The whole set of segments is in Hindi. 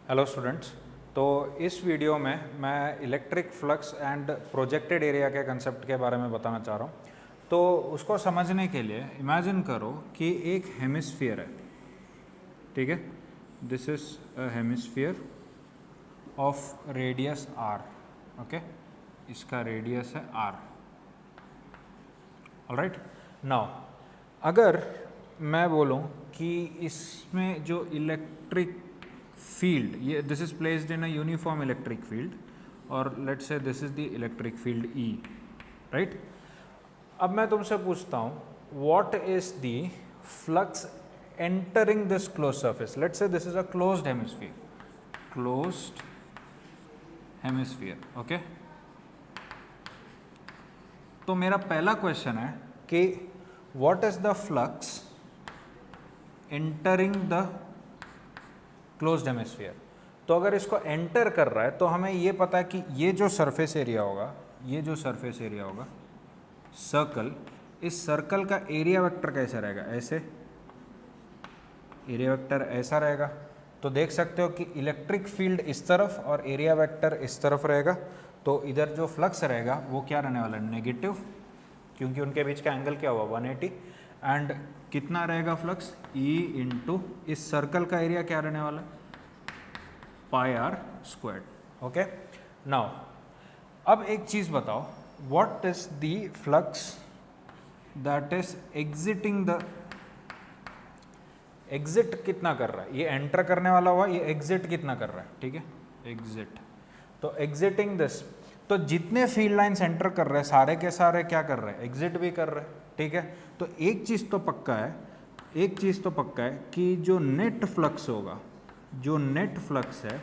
Hello students. तो इस वीडियो में मैं electric flux and projected area के कंसेप्ट के बारे में बताना चाह रहा हूँ। तो उसको समझने के लिए इमेजिन करो कि एक हेमिस्फीयर है, ठीक है। This is a hemisphere of radius R, okay. इसका रेडियस है आर, ऑलराइट। नाउ अगर मैं बोलूँ कि इसमें जो इलेक्ट्रिक फील्ड, ये this is placed in a uniform electric field और let's say this is the electric field E, right. अब मैं तुमसे पूछता हूँ what is the flux entering this close surface. Let's say this is a closed hemisphere, closed hemisphere, okay. तो मेरा पहला क्वेश्चन है कि what is the flux entering the closed hemisphere. तो अगर इसको एंटर कर रहा है तो हमें ये पता है कि ये जो सरफेस एरिया होगा, ये जो सरफेस एरिया होगा सर्कल, इस सर्कल का एरिया वेक्टर कैसा रहेगा, ऐसे एरिया वेक्टर ऐसा रहेगा। तो देख सकते हो कि इलेक्ट्रिक फील्ड इस तरफ और एरिया वेक्टर इस तरफ रहेगा। तो इधर जो फ्लक्स रहेगा वो क्या रहने वाला है, नेगेटिव, क्योंकि उनके बीच का एंगल क्या हुआ 180। एंड कितना रहेगा फ्लक्स, ई इंटू इस सर्कल का एरिया क्या रहने वाला है, पाई आर स्क्वायर, ओके। नाउ अब एक चीज बताओ, what is the flux that is exiting the, exit कितना कर रहा है, ये एंटर करने वाला हुआ, ये एग्जिट कितना कर रहा है, ठीक है, एग्जिट। तो एग्जिटिंग दिस, तो जितने फील्ड लाइंस एंटर कर रहे हैं सारे के सारे क्या कर रहे हैं, एग्जिट भी कर रहे हैं, ठीक है। तो एक चीज तो पक्का है, एक चीज तो पक्का है कि जो नेट फ्लक्स होगा, जो नेट फ्लक्स है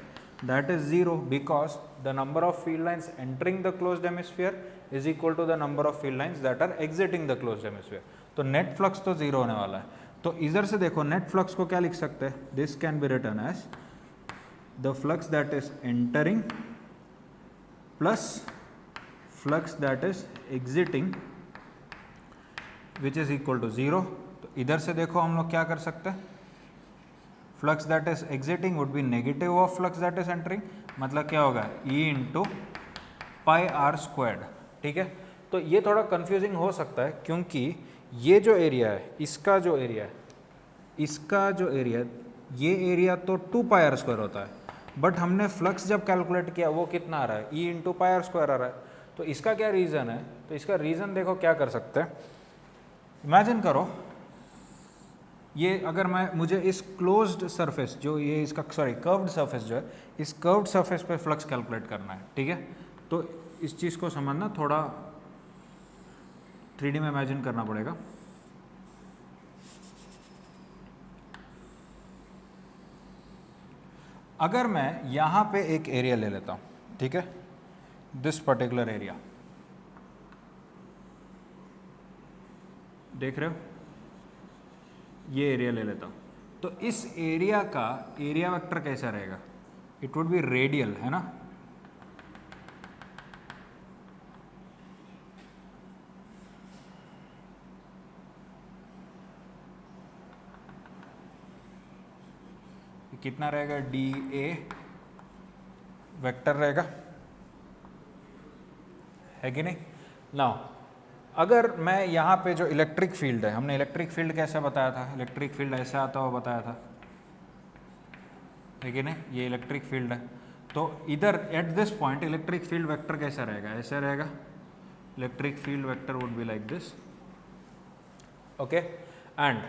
that is zero, because the number of field lines entering the closed hemisphere is equal to the number of field lines that are exiting the closed hemisphere. तो नेट फ्लक्स तो जीरो होने वाला है। तो इधर से देखो नेट फ्लक्स को क्या लिख सकते हैं, this can be written as the flux that is entering plus flux that is exiting which is equal to zero. तो इधर से देखो हम लोग क्या कर सकते हैं, flux that is exiting would be negative of flux that is entering, मतलब क्या होगा, E into pi r squared, ठीक है। तो ये थोड़ा कंफ्यूजिंग हो सकता है क्योंकि ये जो एरिया है, इसका जो एरिया है, इसका जो एरिया, ये एरिया तो 2 पाई आर स्क्वायर होता है, बट हमने फ्लक्स जब कैलकुलेट किया वो कितना आ रहा है, E into pi R square आ रहा है। तो इसका क्या रीज़न है, तो इसका रीज़न देखो क्या कर सकते हैं। इमेजिन करो ये अगर मुझे इस क्लोज्ड सरफेस, जो ये इसका सॉरी कर्व्ड सरफेस जो है, इस कर्व्ड सरफेस पे फ्लक्स कैलकुलेट करना है, ठीक है। तो इस चीज़ को समझना, थोड़ा 3D में इमेजिन करना पड़ेगा। अगर मैं यहाँ पे एक एरिया ले लेता हूँ, ठीक है, दिस पर्टिकुलर एरिया, देख रहे हो, ये एरिया ले लेता हूँ, तो इस एरिया का एरिया वेक्टर कैसा रहेगा, इट वुड बी रेडियल, है ना। कितना रहेगा, डी ए वेक्टर रहेगा, है कि नहीं। नाउ अगर मैं यहाँ पे जो इलेक्ट्रिक फील्ड है, हमने इलेक्ट्रिक फील्ड कैसे बताया था, इलेक्ट्रिक फील्ड ऐसे आता हुआ बताया था, है कि नहीं, ये इलेक्ट्रिक फील्ड है। तो इधर at this point electric field vector कैसा रहेगा, ऐसे रहेगा, electric field vector would be like this, okay. And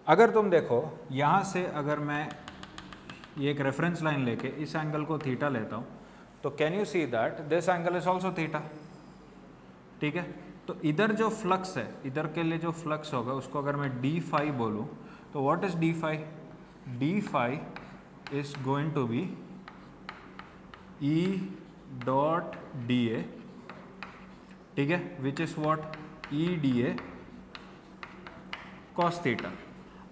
अगर तुम देखो यहाँ से, अगर मैं ये एक रेफरेंस लाइन लेके इस एंगल को थीटा लेता हूँ, तो can you see that this angle is also theta, ठीक है। तो इधर जो फ्लक्स है, इधर के लिए जो फ्लक्स होगा उसको अगर मैं डी फाई बोलूँ, तो what is d phi, d phi is going to be E dot d A, ठीक है, which is what, E d A cos theta.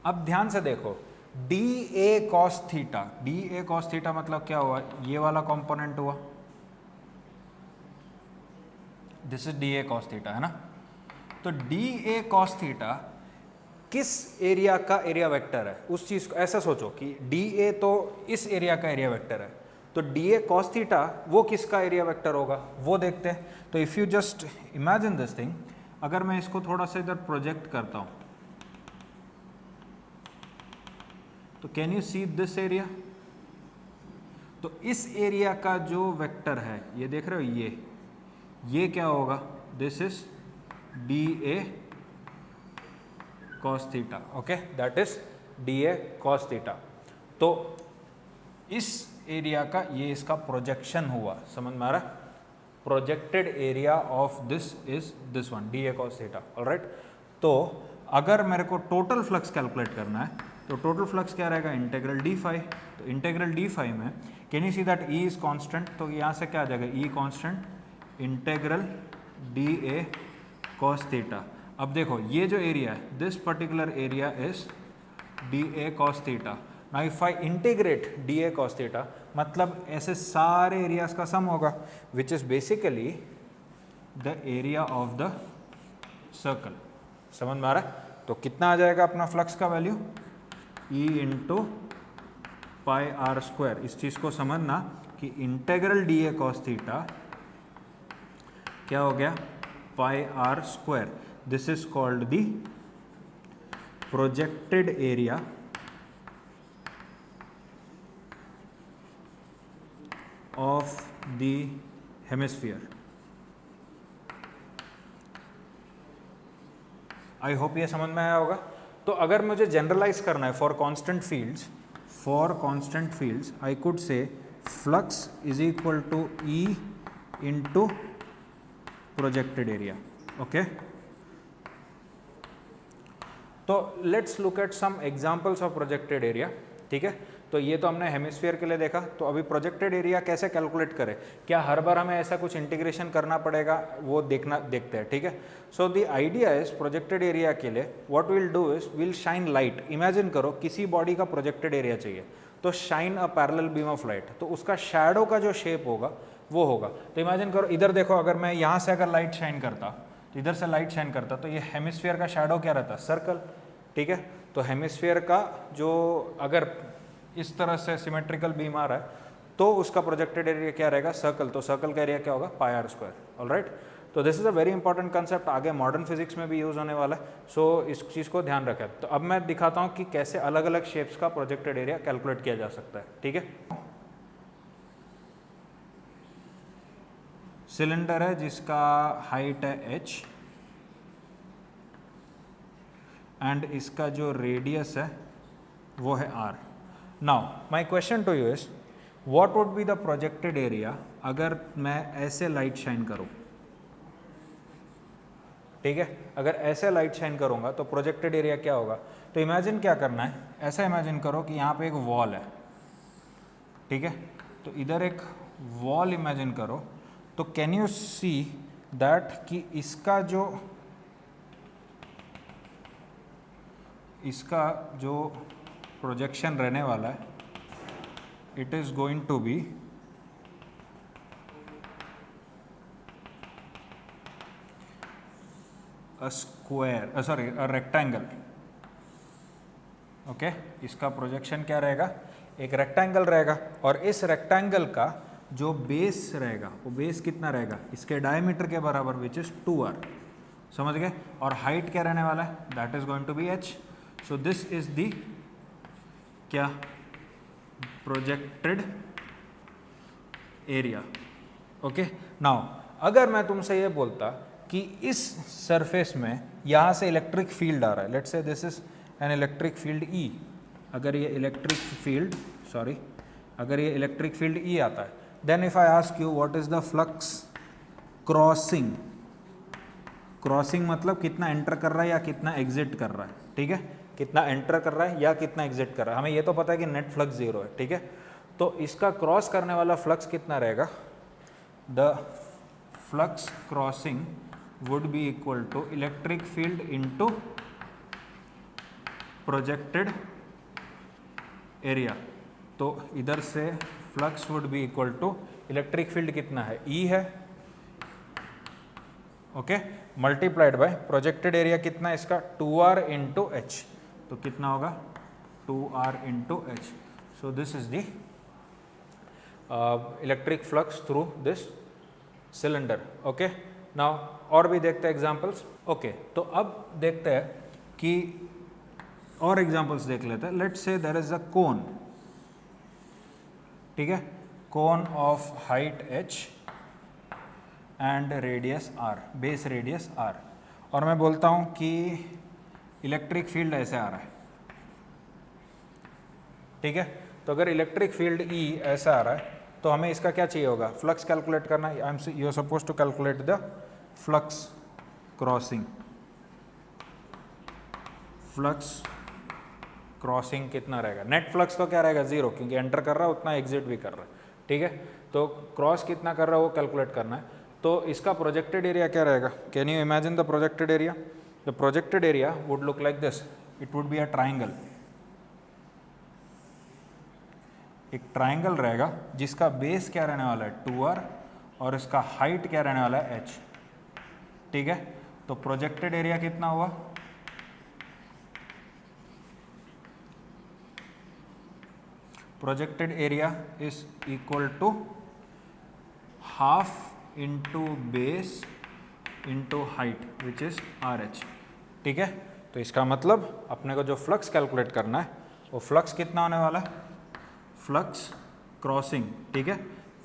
अब ध्यान से देखो, d A cos theta, d A cos theta मतलब क्या हुआ, ये वाला कंपोनेंट हुआ, this is D A cos theta, है ना। तो डी ए कॉस थीटा किस एरिया का एरिया वेक्टर है, उस चीज़ को ऐसा सोचो कि डी ए तो इस एरिया का एरिया वेक्टर है, तो डी ए कॉस थीटा वो किसका एरिया वेक्टर होगा वो देखते हैं। तो if you just imagine this thing, अगर मैं इसको थोड़ा सा इधर प्रोजेक्ट करता हूँ तो can you see this area, तो इस एरिया का जो वेक्टर है ये देख रहे हो, ये क्या होगा, this is D A cos theta, okay, that is D A cos theta. तो इस एरिया का ये इसका प्रोजेक्शन हुआ, समझ में आ रहा है, projected area of this is this one, D A cos theta, alright. तो अगर मेरे को टोटल फ्लक्स कैलकुलेट करना है तो टोटल फ्लक्स क्या रहेगा, इंटेग्रल डी फाई। तो इंटेग्रल डी फाई में can you see that E is constant, तो यहाँ से क्या आ जाएगा, E constant integral D A cos theta. अब देखो ये जो एरिया है, this particular area is D A cos theta. Now if I integrate D A cos theta, मतलब ऐसे सारे एरियाज का सम होगा, which is basically the area of the circle. समझ में आ रहा है? तो कितना आ जाएगा अपना फ्लक्स का value, E into pi R square. इस चीज़ को समझना कि integral D A cos theta क्या हो गया, pi R square. This is called the projected area of the hemisphere. I hope ये समझ में आया होगा। तो अगर मुझे जनरलाइज करना है for constant fields I could say flux is equal to E into projected area, okay. तो let's look at some examples of projected area, ठीक है। तो ये तो हमने हेमिस्फीयर के लिए देखा, तो अभी प्रोजेक्टेड एरिया कैसे कैलकुलेट करें, क्या हर बार हमें ऐसा कुछ इंटीग्रेशन करना पड़ेगा, वो देखते हैं, ठीक है। So the idea is projected area के लिए what will do is will shine light. Imagine करो किसी बॉडी का प्रोजेक्टेड एरिया चाहिए, तो shine a parallel beam of light, तो उसका शैडो का जो शेप होगा वो होगा। तो इमेजिन करो इधर देखो, अगर मैं यहाँ से अगर लाइट शाइन करता तो इधर से लाइट शाइन करता, तो ये हेमिस्फीयर का शैडो क्या रहता, सर्कल, ठीक है। तो हेमिस्फीयर का जो अगर इस तरह से सिमेट्रिकल बीम आ रहा है तो उसका प्रोजेक्टेड एरिया क्या रहेगा, सर्कल। तो सर्कल का एरिया क्या होगा, पाई आर स्क्वायर, ऑलराइट। तो this is a very important concept, आगे मॉडर्न फिजिक्स में भी यूज होने वाला है, सो इस चीज़ को ध्यान रखें। तो अब मैं दिखाता हूँ कि कैसे अलग अलग शेप्स का प्रोजेक्टेड एरिया कैलकुलेट किया जा सकता है, ठीक है। सिलेंडर है जिसका हाइट है h एंड इसका जो रेडियस है वो है r। Now my question to you is what would be the projected area अगर मैं ऐसे लाइट शाइन करूं, ठीक है। अगर ऐसे लाइट शाइन करूंगा तो प्रोजेक्टेड एरिया क्या होगा। तो इमेजिन क्या करना है, ऐसा इमेजिन करो कि यहाँ पे एक वॉल है, ठीक है। तो इधर एक वॉल इमेजिन करो, तो कैन यू सी दैट कि इसका जो प्रोजेक्शन रहने वाला है, it is going to be a square, sorry a rectangle, okay. इसका प्रोजेक्शन क्या रहेगा, एक रेक्टेंगल रहेगा, और इस रेक्टेंगल का जो बेस रहेगा वो बेस कितना रहेगा, इसके डायमीटर के बराबर, विच इज 2r, समझ गए। और हाइट क्या रहने वाला है, that is going to be h। So this is the क्या, प्रोजेक्टेड एरिया, ओके। नाउ अगर मैं तुमसे ये बोलता कि इस सरफेस में यहाँ से इलेक्ट्रिक फील्ड आ रहा है, let's say this is an electric field E, अगर ये इलेक्ट्रिक फील्ड E आता है, then if I ask you what is the flux crossing मतलब कितना एंटर कर रहा है या कितना एग्जिट कर रहा है, ठीक है। कितना एंटर कर रहा है या कितना एग्जिट कर रहा है, हमें ये तो पता है कि नेट फ्लक्स 0 है, ठीक है। तो इसका क्रॉस करने वाला फ्लक्स कितना रहेगा, the flux crossing would be equal to electric field into projected area. तो इधर से flux would be equal to electric field कितना है, E है, okay, multiplied by projected area कितना है इसका 2r इंटू एच, तो कितना होगा 2r into H. So this is the electric flux through this cylinder. Okay, now और भी देखते हैं एग्जांपल्स. ओके, तो अब देखते हैं कि और एग्जांपल्स देख लेते हैं. Let's say there is a कोन, ठीक है, cone of height h and radius r, base radius r, और मैं बोलता हूं कि इलेक्ट्रिक फील्ड ऐसे आ रहा है. ठीक है, तो अगर इलेक्ट्रिक फील्ड E ऐसा आ रहा है तो हमें इसका क्या चाहिए होगा, फ्लक्स कैलकुलेट करना. You are suppose to calculate the flux crossing. Flux crossing कितना रहेगा, नेट फ्लक्स तो क्या रहेगा 0, क्योंकि एंटर कर रहा है उतना एग्जिट भी कर रहा है. ठीक है, तो क्रॉस कितना कर रहा है वो कैलकुलेट करना है. तो इसका प्रोजेक्टेड एरिया क्या रहेगा, can you imagine the projected area. The projected area would look like this. It would be a triangle. एक ट्राइंगल रहेगा जिसका बेस क्या रहने वाला है 2r और इसका हाइट क्या रहने वाला है h. ठीक है, तो प्रोजेक्टेड एरिया कितना हुआ, projected area is equal to half into base into height which is RH. ठीक है, तो इसका मतलब अपने को जो फ्लक्स कैलकुलेट करना है वो फ्लक्स कितना होने वाला है, फ्लक्स क्रॉसिंग. ठीक है,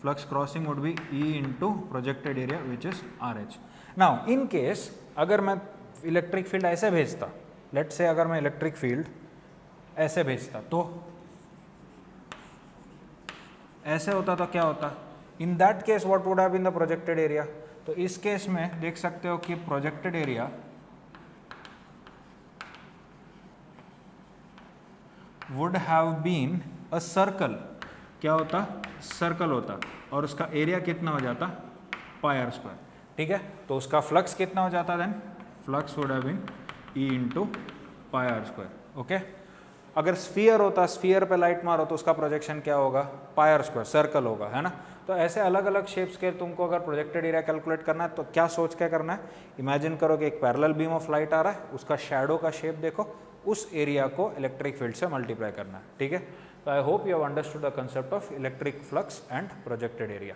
flux crossing would B E into projected area which is RH. Now in case अगर मैं इलेक्ट्रिक फील्ड ऐसे भेजता, लेट्स से अगर मैं इलेक्ट्रिक फील्ड ऐसे भेजता तो ऐसे होता तो क्या होता, in that case what would have been the projected area. तो इस केस में देख सकते हो कि projected area would have been a circle. क्या होता, सर्कल होता, और उसका एरिया कितना हो जाता पाई r स्क्वायर. ठीक है, तो उसका फ्लक्स कितना हो जाता then, flux would have been E into pi r square. Okay, अगर स्फीयर होता, स्फीयर पे लाइट मारो तो उसका प्रोजेक्शन क्या होगा पाई r स्क्वायर, सर्कल होगा, है ना. तो ऐसे अलग अलग शेप्स के तुमको अगर प्रोजेक्टेड एरिया कैलकुलेट करना है तो क्या सोच के करना है, इमेजिन करो कि एक पैरेलल बीम ऑफ लाइट आ रहा है, उसका शैडो का शेप देखो, उस एरिया को इलेक्ट्रिक फील्ड से मल्टीप्लाई करना है. ठीक है, तो I hope you have understood the concept of electric flux and projected area.